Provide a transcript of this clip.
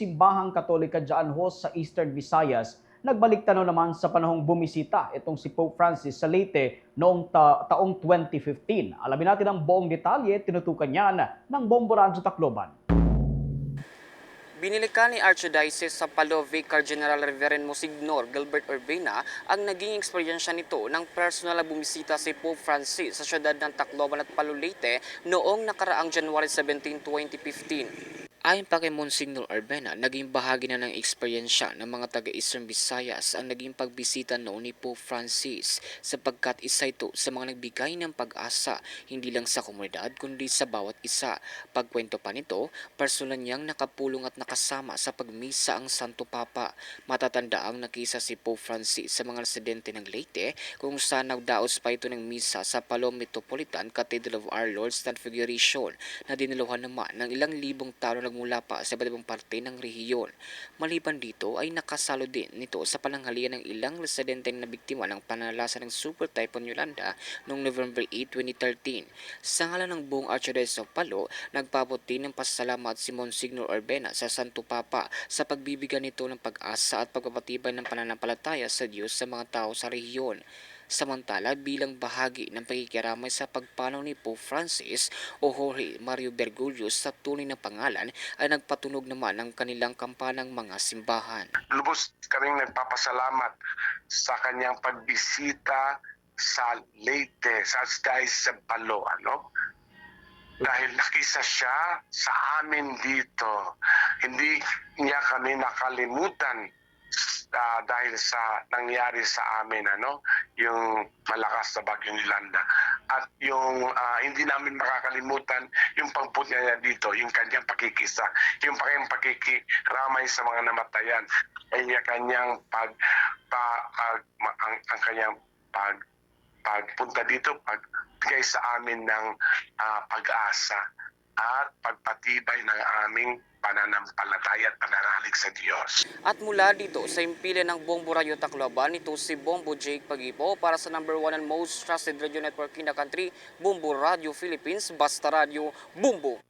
Simbahang Katolika dyan ho sa Eastern Visayas, nagbalik tanaw naman sa panahong bumisita itong si Pope Francis sa Leyte noong taong 2015. Alamin natin ang buong detalye, tinutukan yan ng Bombo Radyo Tacloban. Binilikan ni Archdiocese sa Palo Vicar General Reverend Monsignor Gilbert Urbina ang naging eksperyensya nito ng personal na bumisita si Pope Francis sa siyudad ng Tacloban at Palo Leyte noong nakaraang January 17, 2015. Ayon pa kay Monsignor Urbina, naging bahagi na ng eksperyensya ng mga taga-Eastern Visayas ang naging pagbisita noon ni Pope Francis sapagkat isa ito sa mga nagbigay ng pag-asa hindi lang sa komunidad kundi sa bawat isa. Pagkwento pa nito, personal niyang nakapulong at nakasama sa pagmisa ang Santo Papa. Matatanda ang nakisa si Pope Francis sa mga residente ng Leyte kung saan nagdaos pa ito ng misa sa Palo Metropolitan Cathedral of Our Lord's Transfiguration na diniluhan naman ng ilang libong tao mula pa sa iba't ibang parte ng rehiyon. Maliban dito ay nakasalo din nito sa pananghalian ng ilang residente na biktima ng pananalasa ng Super Typhoon Yolanda noong November 8, 2013. Sa ngalan ng buong Archdiocese of Palo, nagpaputi ng pasasalamat si Monsignor Urbina sa Santo Papa sa pagbibigyan nito ng pag-asa at pagpapatibay ng pananampalataya sa Diyos sa mga tao sa rehiyon. Samantala, bilang bahagi ng pakikiramay sa pagpanaw ni Pope Francis o Jorge Mario Bergoglio sa tunay na pangalan ay nagpatunog naman ng kanilang kampanang mga simbahan. Lubos kaming nagpapasalamat sa kanyang pagbisita sa Leyte, sa Archdiocese sa Palo, dahil nakisa siya sa amin dito. Hindi niya kami nakalimutan dahil sa nangyari sa amin, yung malakas na bagyong Yolanda. At yung hindi namin makakalimutan yung pagpunta niya dito, yung kanyang pakikisa, yung kanyang pakikiramay sa mga namatayan, ay kanyang ang kanyang pagpunta dito, pagbigay sa amin ng pag-asa at pagpatibay ng aming pananampalataya at pananalig sa Diyos. At mula dito sa impile ng Bombo Radyo Tacloban, ito si Bombo Jake Pagipo para sa #1 and most trusted radio network in the country, Bombo Radio Philippines, Basta Radio, Bombo!